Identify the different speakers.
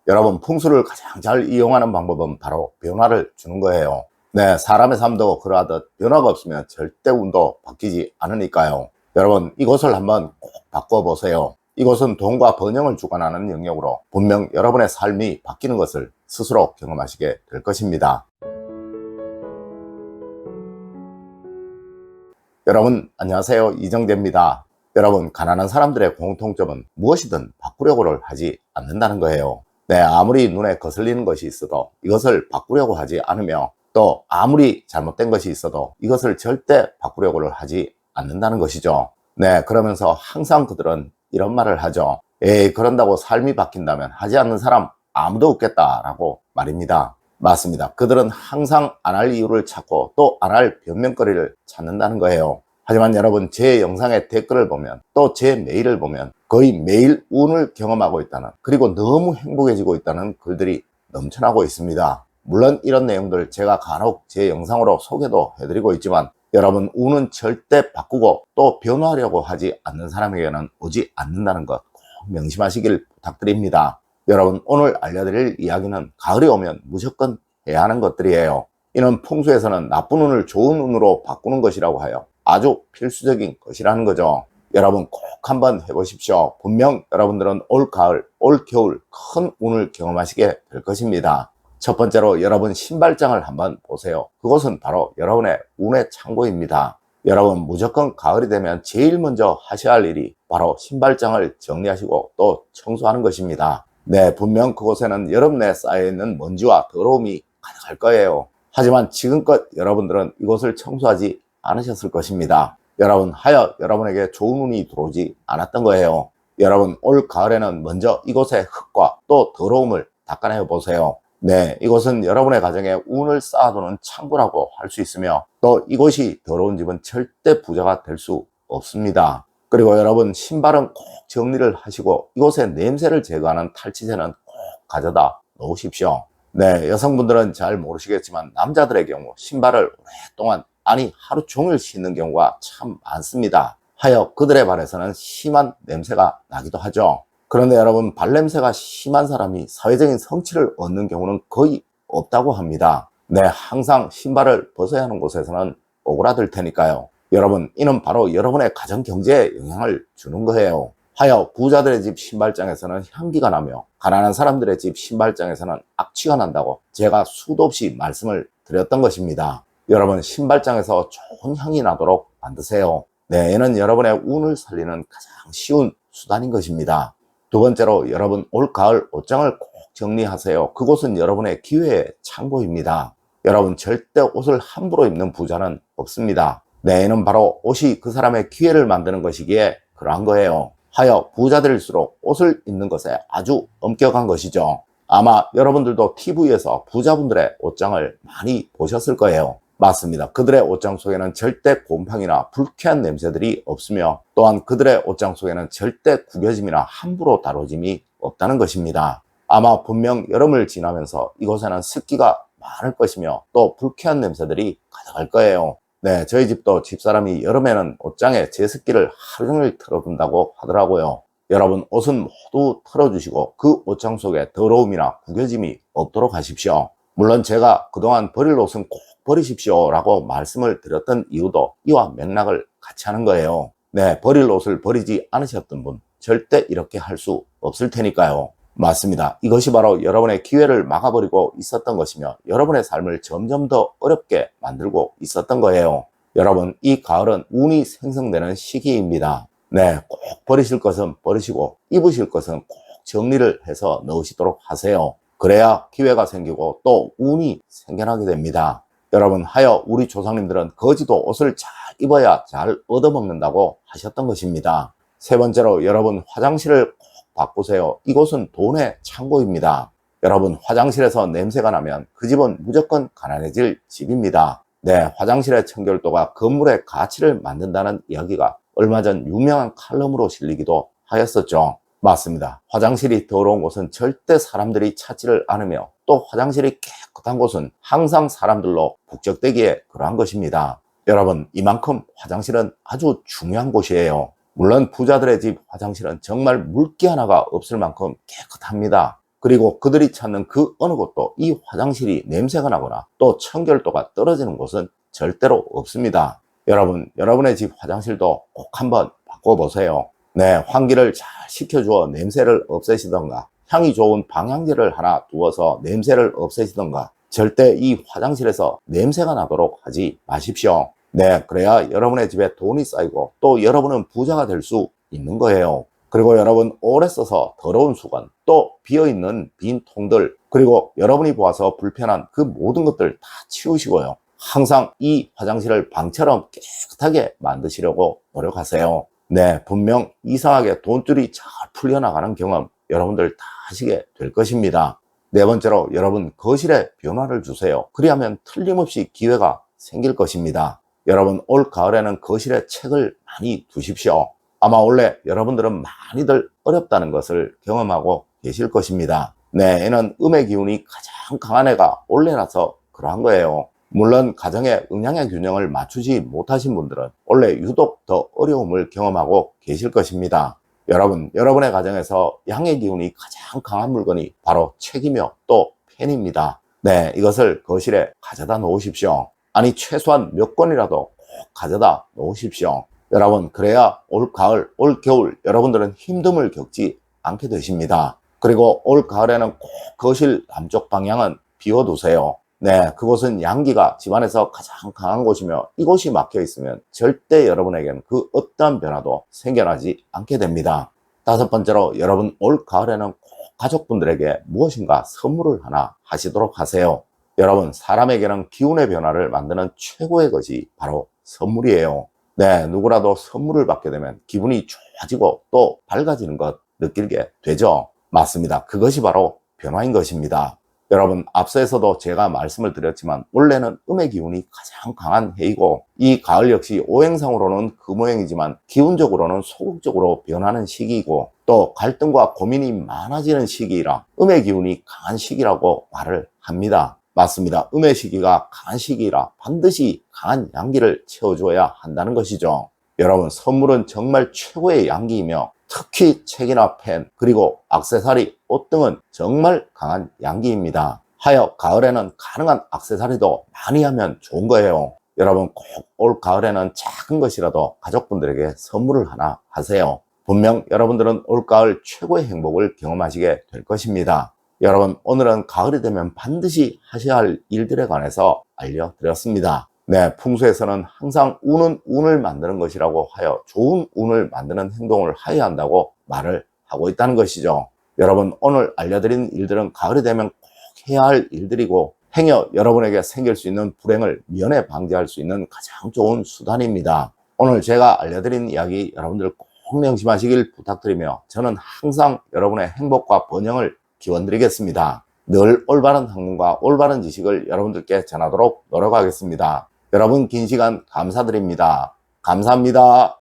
Speaker 1: 여러분, 풍수를 가장 잘 이용하는 방법은 바로 변화를 주는 거예요. 네, 사람의 삶도 그러하듯 변화가 없으면 절대 운도 바뀌지 않으니까요. 여러분, 이것을 한번 꼭 바꿔보세요. 이것은 돈과 번영을 주관하는 영역으로 분명 여러분의 삶이 바뀌는 것을 스스로 경험하시게 될 것입니다. 여러분, 안녕하세요. 이정재입니다. 여러분, 가난한 사람들의 공통점은 무엇이든 바꾸려고를 하지 않는다는 거예요. 네, 아무리 눈에 거슬리는 것이 있어도 이것을 바꾸려고 하지 않으며, 또 아무리 잘못된 것이 있어도 이것을 절대 바꾸려고를 하지 않는다는 것이죠. 네, 그러면서 항상 그들은 이런 말을 하죠. 에이, 그런다고 삶이 바뀐다면 하지 않는 사람 아무도 없겠다라고 말입니다. 맞습니다. 그들은 항상 안 할 이유를 찾고 또 안 할 변명거리를 찾는다는 거예요. 하지만 여러분, 제 영상의 댓글을 보면, 또 제 메일을 보면 거의 매일 운을 경험하고 있다는, 그리고 너무 행복해지고 있다는 글들이 넘쳐나고 있습니다. 물론 이런 내용들 제가 간혹 제 영상으로 소개도 해드리고 있지만, 여러분, 운은 절대 바꾸고 또 변화하려고 하지 않는 사람에게는 오지 않는다는 것 꼭 명심하시길 부탁드립니다. 여러분, 오늘 알려드릴 이야기는 가을이 오면 무조건 해야 하는 것들이에요. 이는 풍수에서는 나쁜 운을 좋은 운으로 바꾸는 것이라고 하여 아주 필수적인 것이라는 거죠. 여러분, 꼭 한번 해보십시오. 분명 여러분들은 올 가을, 올 겨울 큰 운을 경험하시게 될 것입니다. 첫 번째로 여러분 신발장을 한번 보세요. 그것은 바로 여러분의 운의 창고입니다. 여러분, 무조건 가을이 되면 제일 먼저 하셔야 할 일이 바로 신발장을 정리하시고 또 청소하는 것입니다. 네, 분명 그곳에는 여름 내에 쌓여있는 먼지와 더러움이 가득할 거예요. 하지만 지금껏 여러분들은 이곳을 청소하지 않으셨을 것입니다. 여러분, 하여 여러분에게 좋은 운이 들어오지 않았던 거예요. 여러분, 올 가을에는 먼저 이곳의 흙과 또 더러움을 닦아내 보세요. 네, 이곳은 여러분의 가정에 운을 쌓아두는 창고라고 할 수 있으며, 또 이곳이 더러운 집은 절대 부자가 될 수 없습니다. 그리고 여러분, 신발은 꼭 정리를 하시고 이곳의 냄새를 제거하는 탈취제는 꼭 가져다 놓으십시오. 네, 여성분들은 잘 모르시겠지만 남자들의 경우 신발을 오랫동안, 아니 하루 종일 신는 경우가 참 많습니다. 하여 그들의 발에서는 심한 냄새가 나기도 하죠. 그런데 여러분, 발냄새가 심한 사람이 사회적인 성취를 얻는 경우는 거의 없다고 합니다. 네, 항상 신발을 벗어야 하는 곳에서는 오그라들 테니까요. 여러분, 이는 바로 여러분의 가정 경제에 영향을 주는 거예요. 하여 부자들의 집 신발장에서는 향기가 나며 가난한 사람들의 집 신발장에서는 악취가 난다고 제가 수도 없이 말씀을 드렸던 것입니다. 여러분, 신발장에서 좋은 향이 나도록 만드세요. 네, 얘는 여러분의 운을 살리는 가장 쉬운 수단인 것입니다. 두 번째로, 여러분 올 가을 옷장을 꼭 정리하세요. 그곳은 여러분의 기회의 창고입니다. 여러분, 절대 옷을 함부로 입는 부자는 없습니다. 네, 얘는 바로 옷이 그 사람의 기회를 만드는 것이기에 그러한 거예요. 하여 부자들일수록 옷을 입는 것에 아주 엄격한 것이죠. 아마 여러분들도 TV에서 부자분들의 옷장을 많이 보셨을 거예요. 맞습니다. 그들의 옷장 속에는 절대 곰팡이나 불쾌한 냄새들이 없으며, 또한 그들의 옷장 속에는 절대 구겨짐이나 함부로 다뤄짐이 없다는 것입니다. 아마 분명 여름을 지나면서 이곳에는 습기가 많을 것이며 또 불쾌한 냄새들이 가득할 거예요. 네, 저희 집도 집사람이 여름에는 옷장에 제습기를 하루 종일 틀어둔다고 하더라고요. 여러분, 옷은 모두 털어주시고 그 옷장 속에 더러움이나 구겨짐이 없도록 하십시오. 물론 제가 그동안 버릴 옷은 꼭 버리십시오 라고 말씀을 드렸던 이유도 이와 맥락을 같이 하는 거예요. 네, 버릴 옷을 버리지 않으셨던 분 절대 이렇게 할 수 없을 테니까요. 맞습니다. 이것이 바로 여러분의 기회를 막아버리고 있었던 것이며 여러분의 삶을 점점 더 어렵게 만들고 있었던 거예요. 여러분, 이 가을은 운이 생성되는 시기입니다. 네, 꼭 버리실 것은 버리시고 입으실 것은 꼭 정리를 해서 넣으시도록 하세요. 그래야 기회가 생기고 또 운이 생겨나게 됩니다. 여러분, 하여 우리 조상님들은 거지도 옷을 잘 입어야 잘 얻어먹는다고 하셨던 것입니다. 세 번째로, 여러분 화장실을 꼭 바꾸세요. 이곳은 돈의 창고입니다. 여러분, 화장실에서 냄새가 나면 그 집은 무조건 가난해질 집입니다. 네, 화장실의 청결도가 건물의 가치를 만든다는 이야기가 얼마 전 유명한 칼럼으로 실리기도 하였었죠. 맞습니다. 화장실이 더러운 곳은 절대 사람들이 찾지를 않으며, 또 화장실이 깨끗한 곳은 항상 사람들로 북적대기에 그러한 것입니다. 여러분, 이만큼 화장실은 아주 중요한 곳이에요. 물론 부자들의 집 화장실은 정말 물기 하나가 없을 만큼 깨끗합니다. 그리고 그들이 찾는 그 어느 곳도 이 화장실이 냄새가 나거나 또 청결도가 떨어지는 곳은 절대로 없습니다. 여러분, 여러분의 집 화장실도 꼭 한번 바꿔보세요. 네, 환기를 잘 시켜주어 냄새를 없애시던가, 향이 좋은 방향제를 하나 두어서 냄새를 없애시던가, 절대 이 화장실에서 냄새가 나도록 하지 마십시오. 네, 그래야 여러분의 집에 돈이 쌓이고 또 여러분은 부자가 될 수 있는 거예요. 그리고 여러분, 오래 써서 더러운 수건, 또 비어있는 빈 통들, 그리고 여러분이 보아서 불편한 그 모든 것들 다 치우시고요. 항상 이 화장실을 방처럼 깨끗하게 만드시려고 노력하세요. 네, 분명 이상하게 돈줄이 잘 풀려나가는 경험 여러분들 다 하시게 될 것입니다. 네 번째로, 여러분 거실에 변화를 주세요. 그리하면 틀림없이 기회가 생길 것입니다. 여러분, 올 가을에는 거실에 책을 많이 두십시오. 아마 원래 여러분들은 많이들 어렵다는 것을 경험하고 계실 것입니다. 네, 이는 음의 기운이 가장 강한 해가 올해라서 그러한 거예요. 물론 가정의 음양의 균형을 맞추지 못하신 분들은 원래 유독 더 어려움을 경험하고 계실 것입니다. 여러분, 여러분의 가정에서 양의 기운이 가장 강한 물건이 바로 책이며 또 펜입니다. 네, 이것을 거실에 가져다 놓으십시오. 아니, 최소한 몇 권이라도 꼭 가져다 놓으십시오. 여러분, 그래야 올 가을, 올 겨울 여러분들은 힘듦을 겪지 않게 되십니다. 그리고 올 가을에는 꼭 거실 남쪽 방향은 비워두세요. 네, 그곳은 양기가 집안에서 가장 강한 곳이며 이곳이 막혀 있으면 절대 여러분에게는 그 어떠한 변화도 생겨나지 않게 됩니다. 다섯 번째로, 여러분 올 가을에는 꼭 가족분들에게 무엇인가 선물을 하나 하시도록 하세요. 여러분, 사람에게는 기운의 변화를 만드는 최고의 것이 바로 선물이에요. 네, 누구라도 선물을 받게 되면 기분이 좋아지고 또 밝아지는 것 느끼게 되죠. 맞습니다. 그것이 바로 변화인 것입니다. 여러분, 앞서에서도 제가 말씀을 드렸지만 원래는 음의 기운이 가장 강한 해이고 이 가을 역시 오행상으로는 금오행이지만 기운적으로는 소극적으로 변하는 시기이고 또 갈등과 고민이 많아지는 시기이라 음의 기운이 강한 시기라고 말을 합니다. 맞습니다. 음의 시기가 강한 시기이라 반드시 강한 양기를 채워줘야 한다는 것이죠. 여러분, 선물은 정말 최고의 양기이며 특히 책이나 펜, 그리고 액세서리, 옷 등은 정말 강한 양기입니다. 하여 가을에는 가능한 액세서리도 많이 하면 좋은 거예요. 여러분, 꼭 올 가을에는 작은 것이라도 가족분들에게 선물을 하나 하세요. 분명 여러분들은 올 가을 최고의 행복을 경험하시게 될 것입니다. 여러분, 오늘은 가을이 되면 반드시 하셔야 할 일들에 관해서 알려드렸습니다. 네, 풍수에서는 항상 운은 운을 만드는 것이라고 하여 좋은 운을 만드는 행동을 하여야 한다고 말을 하고 있다는 것이죠. 여러분, 오늘 알려드린 일들은 가을이 되면 꼭 해야 할 일들이고 행여 여러분에게 생길 수 있는 불행을 미연에 방지할 수 있는 가장 좋은 수단입니다. 오늘 제가 알려드린 이야기 여러분들 꼭 명심하시길 부탁드리며 저는 항상 여러분의 행복과 번영을 기원드리겠습니다. 늘 올바른 학문과 올바른 지식을 여러분들께 전하도록 노력하겠습니다. 여러분, 긴 시간 감사드립니다. 감사합니다.